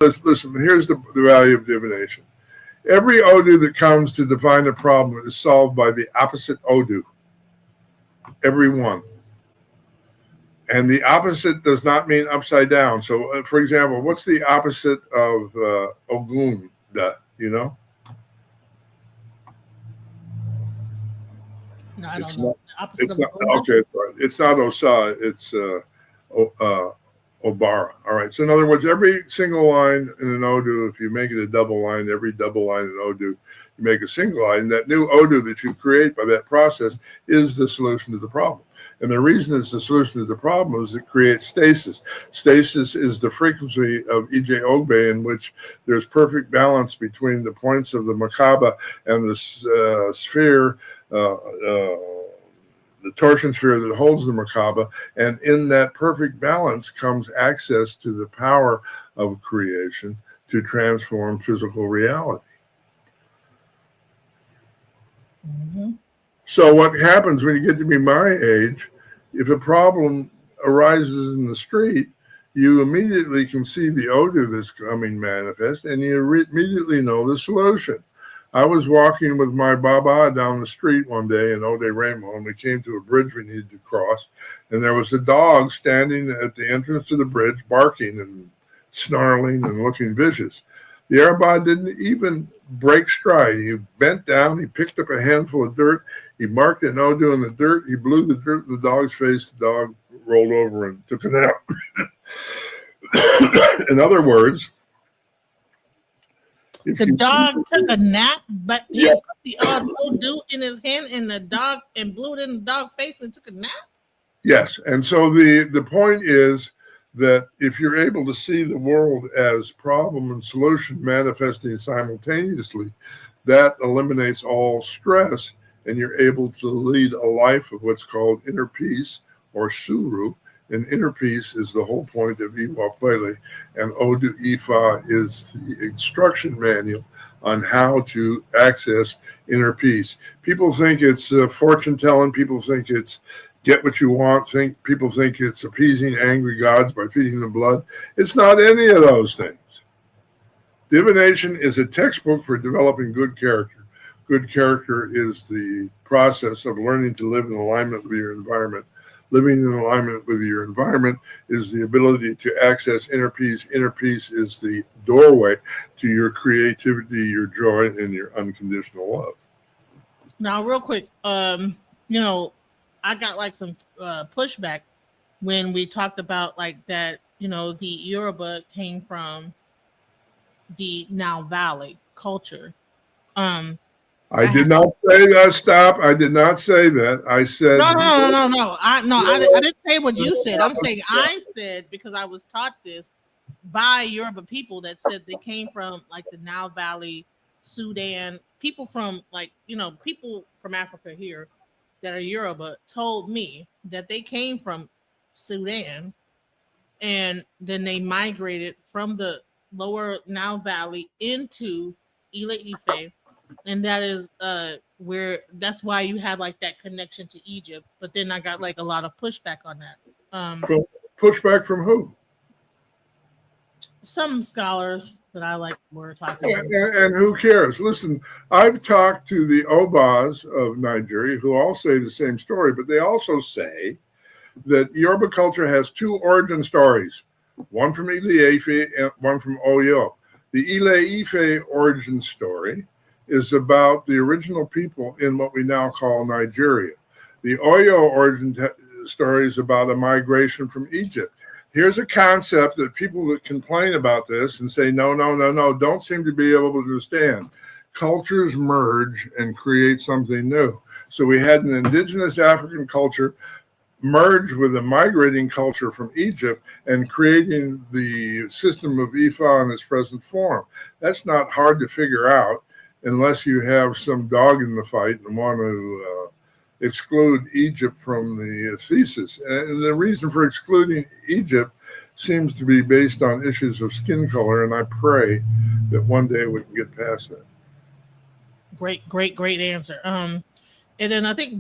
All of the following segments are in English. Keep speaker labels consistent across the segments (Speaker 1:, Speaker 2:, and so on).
Speaker 1: Listen, here's the value of divination. Every Odu that comes to define a problem is solved by the opposite Odu. Every one. And the opposite does not mean upside down. So, for example, what's the opposite of Ogun? You know?
Speaker 2: No, I don't know. The opposite
Speaker 1: It's
Speaker 2: of
Speaker 1: not.
Speaker 2: Ogun?
Speaker 1: Okay, it's not Osa. It's Obara. All right. So in other words, every single line in an Odu, if you make it a double line, every double line in Odu, you make a single line. That new Odu that you create by that process is the solution to the problem. And the reason it's the solution to the problem is it creates stasis. Stasis is the frequency of EJ Ogbe in which there's perfect balance between the points of the Makaba and the sphere, the torsion sphere that holds the Merkaba, and in that perfect balance comes access to the power of creation to transform physical reality.
Speaker 2: Mm-hmm.
Speaker 1: So what happens when you get to be my age, if a problem arises in the street, you immediately can see the Odu that's coming manifest, and you immediately know the solution. I was walking with my Baba down the street one day in Ode Ramo, and we came to a bridge we needed to cross, and there was a dog standing at the entrance to the bridge, barking and snarling and looking vicious. The Arabah didn't even break stride. He bent down, he picked up a handful of dirt, he marked an Odu in the dirt, he blew the dirt in the dog's face, the dog rolled over and took a nap. In other words,
Speaker 2: the dog took a nap, but he put the Odu in his hand and the dog and blew it in the dog's face and took a nap?
Speaker 1: Yes. And so the point is that if you're able to see the world as problem and solution manifesting simultaneously, that eliminates all stress, and you're able to lead a life of what's called inner peace or suru. And inner peace is the whole point of Iwa Pele, and Odu Ifa is the instruction manual on how to access inner peace. People think it's fortune telling. People think it's get what you want. People think it's appeasing angry gods by feeding them blood. It's not any of those things. Divination is a textbook for developing good character. Good character is the process of learning to live in alignment with your environment. Living in alignment with your environment is the ability to access inner peace. Inner peace is the doorway to your creativity, your joy, and your unconditional love.
Speaker 2: Now, real quick, I got like some pushback when we talked about like that, the Yoruba came from the Nile Valley culture.
Speaker 1: I did not say that. Stop. I did not say that. I said
Speaker 2: no. I didn't say what you said. I'm saying I said because I was taught this by Yoruba people that said they came from like the Nile Valley, Sudan. People from people from Africa here that are Yoruba told me that they came from Sudan, and then they migrated from the lower Nile Valley into Ile Ife. And that is that's why you have like that connection to Egypt. But then I got like a lot of pushback on that.
Speaker 1: Pushback from who?
Speaker 2: Some scholars that I like were talking about.
Speaker 1: And who cares? Listen, I've talked to the Obas of Nigeria who all say the same story, but they also say that Yoruba culture has two origin stories, one from Ile Ife and one from Oyo. The Ile Ife origin story is about the original people in what we now call Nigeria. The Oyo origin story is about a migration from Egypt. Here's a concept that people that complain about this and say, no, don't seem to be able to understand. Cultures merge and create something new. So we had an indigenous African culture merge with a migrating culture from Egypt and creating the system of Ifa in its present form. That's not hard to figure out, unless you have some dog in the fight and want to exclude Egypt from the thesis. And the reason for excluding Egypt seems to be based on issues of skin color, and I pray that one day we can get past that.
Speaker 2: Great answer. And then I think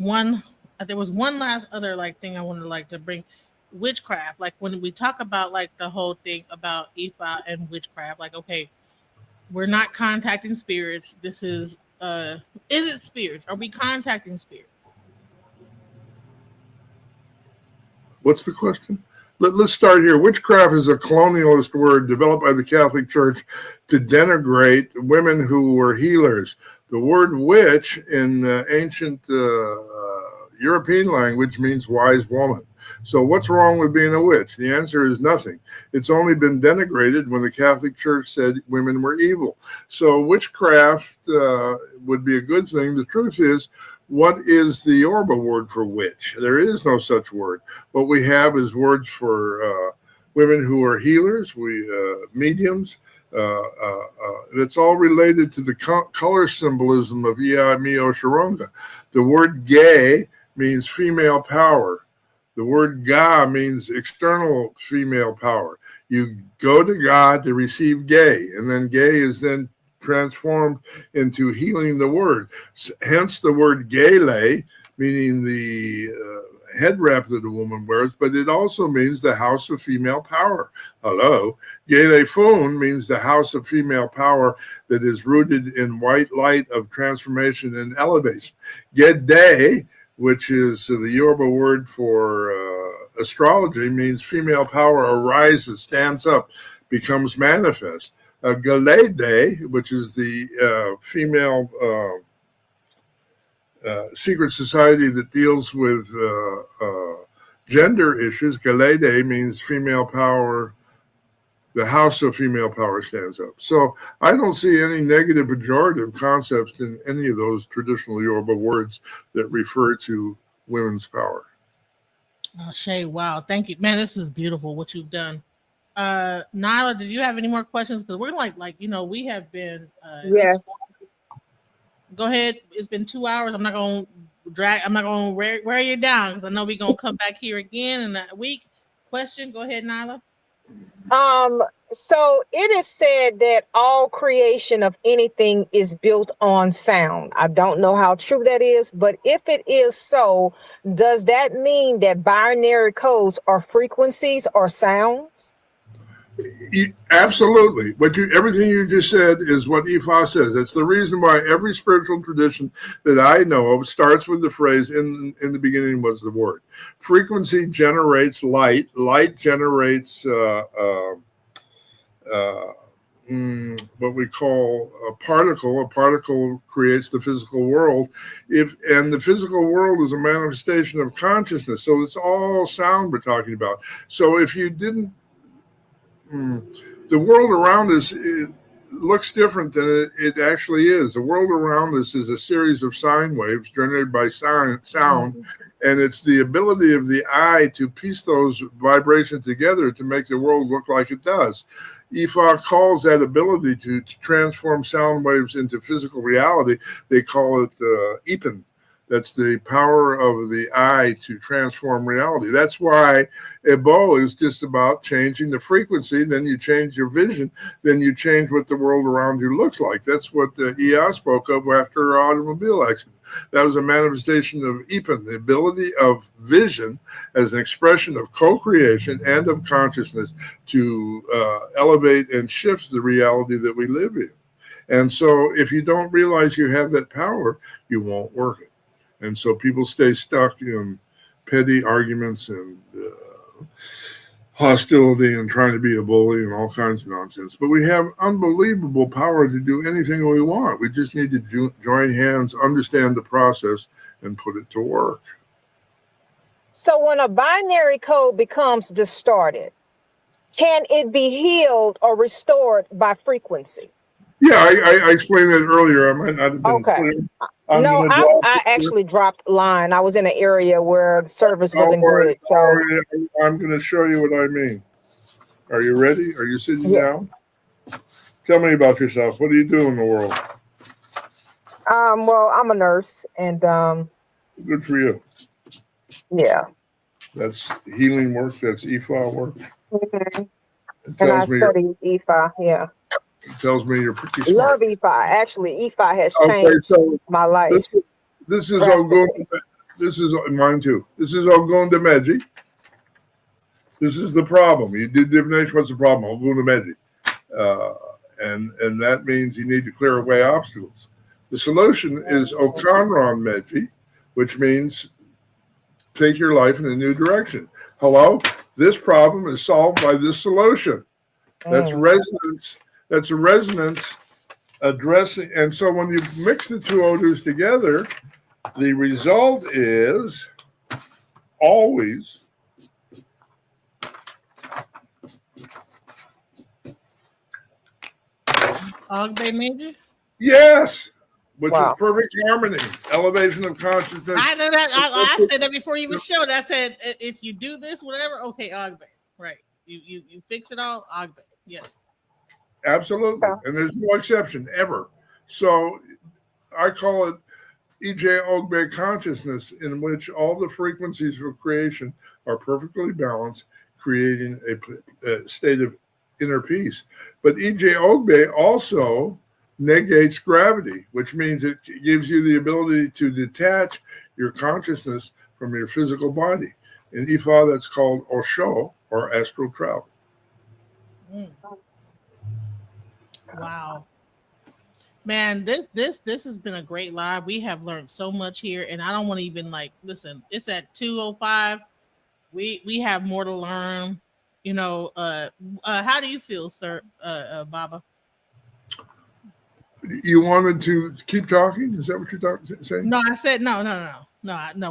Speaker 2: there was one last other thing I wanted to bring. witchcraft, like when we talk about like the whole thing about Ifa and witchcraft, like okay, we're not contacting spirits. This is it spirits? Are we contacting spirits?
Speaker 1: What's the question? Let's start here. Witchcraft is a colonialist word developed by the Catholic Church to denigrate women who were healers. The word witch in ancient European language means wise woman. So what's wrong with being a witch? The answer is nothing. It's only been denigrated when the Catholic Church said women were evil. So witchcraft would be a good thing. The truth is, what is the Yoruba word for witch? There is no such word. What we have is words for women who are healers, mediums. It's all related to the color symbolism of Iya Mio Sharonga. The word gay means female power. The word Ga means external female power. You go to God to receive gay, and then gay is then transformed into healing the word. Hence the word gele, meaning the head wrap that a woman wears, but it also means the house of female power. Hello. Gele Fun means the house of female power that is rooted in white light of transformation and elevation. Gede, which is the Yoruba word for astrology, means female power arises, stands up, becomes manifest. Galede, which is the female secret society that deals with gender issues. Galede means female power. The house of female power stands up. So I don't see any negative pejorative concepts in any of those traditional Yoruba words that refer to women's power.
Speaker 2: Shay, wow, thank you, man. This is beautiful what you've done. Nyla, did you have any more questions? Because we're like we have been.
Speaker 3: Yeah.
Speaker 2: Go ahead. It's been 2 hours. I'm not gonna wear you down because I know we're gonna come back here again in a week. Question. Go ahead, Nyla.
Speaker 3: So it is said that all creation of anything is built on sound. I don't know how true that is, but if it is so, does that mean that binary codes are frequencies or sounds?
Speaker 1: Absolutely. Everything you just said is what Ifa says. That's the reason why every spiritual tradition that I know of starts with the phrase in the beginning was the word. Frequency generates light. Light generates what we call a particle. A particle creates the physical world. And the physical world is a manifestation of consciousness. So it's all sound we're talking about. So if you didn't, the world around us looks different than it actually is. The world around us is a series of sine waves generated by sound, and it's the ability of the eye to piece those vibrations together to make the world look like it does. Ifa calls that ability to transform sound waves into physical reality. They call it Ipan. That's the power of the eye to transform reality. That's why Ebo is just about changing the frequency. Then you change your vision. Then you change what the world around you looks like. That's what Iya spoke of after her automobile accident. That was a manifestation of Ipan, the ability of vision as an expression of co-creation and of consciousness to elevate and shift the reality that we live in. And so if you don't realize you have that power, you won't work it. And so people stay stuck in petty arguments and hostility and trying to be a bully and all kinds of nonsense. But we have unbelievable power to do anything we want. We just need to join hands, understand the process, and put it to work.
Speaker 3: So when a binary code becomes distorted, can it be healed or restored by frequency?
Speaker 1: Yeah, I explained that earlier. I might not have been clear.
Speaker 3: No, I actually dropped line. I was in an area where the service wasn't good. So
Speaker 1: I'm going to show you what I mean. Are you ready? Are you sitting down? Tell me about yourself. What do you do in the world?
Speaker 3: Well, I'm a nurse, and
Speaker 1: good for you.
Speaker 3: Yeah.
Speaker 1: That's healing work. That's Ifa work.
Speaker 3: Mm-hmm. And I study Ifa. Yeah.
Speaker 1: It tells me you're pretty smart.
Speaker 3: Love Ifa. Actually, Ifa has changed my life.
Speaker 1: This is Ogun. This is mine too. This is Ogun Demeji. This is the problem. You do divination. What's the problem? Oguna Meji. And that means you need to clear away obstacles. The solution is Okanron Meji, which means take your life in a new direction. Hello? This problem is solved by this solution. That's resonance. That's a resonance addressing. And so when you mix the two odus together, the result is always
Speaker 2: Ogbe Major?
Speaker 1: yes, which
Speaker 3: Wow.
Speaker 1: is perfect harmony, elevation of consciousness.
Speaker 2: I know that. I said that before you even showed. I said if you do this, whatever, okay, Ogbe. Right. You fix it all, Ogbe. Yes.
Speaker 1: Absolutely.
Speaker 3: Yeah.
Speaker 1: And there's no exception ever. So I call it EJ Ogbe consciousness, in which all the frequencies of creation are perfectly balanced, creating a state of inner peace. But EJ Ogbe also negates gravity, which means it gives you the ability to detach your consciousness from your physical body. In Ifa, that's called Osho, or astral travel.
Speaker 2: Mm. Wow. Man, this has been a great live. We have learned so much here, and I don't want to even listen. It's at 2:05. We have more to learn. You know, how do you feel, sir, Baba?
Speaker 1: You wanted to keep talking? Is that what you're saying?
Speaker 2: No, I said no.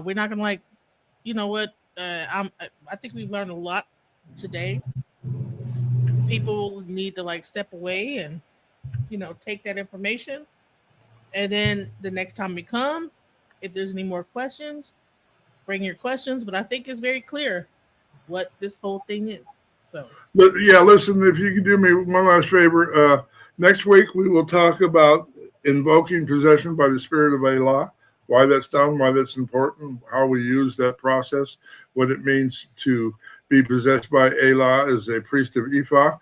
Speaker 2: We're not gonna you know what? I think we've learned a lot today. People need to step away and take that information, and then the next time we come, if there's any more questions, bring your questions. But I think it's very clear what this whole thing is. So,
Speaker 1: but yeah, listen, if you could do me one last favor, next week we will talk about invoking possession by the spirit of Allah, why that's done, why that's important, how we use that process, what it means to be possessed by Allah as a priest of Ifa.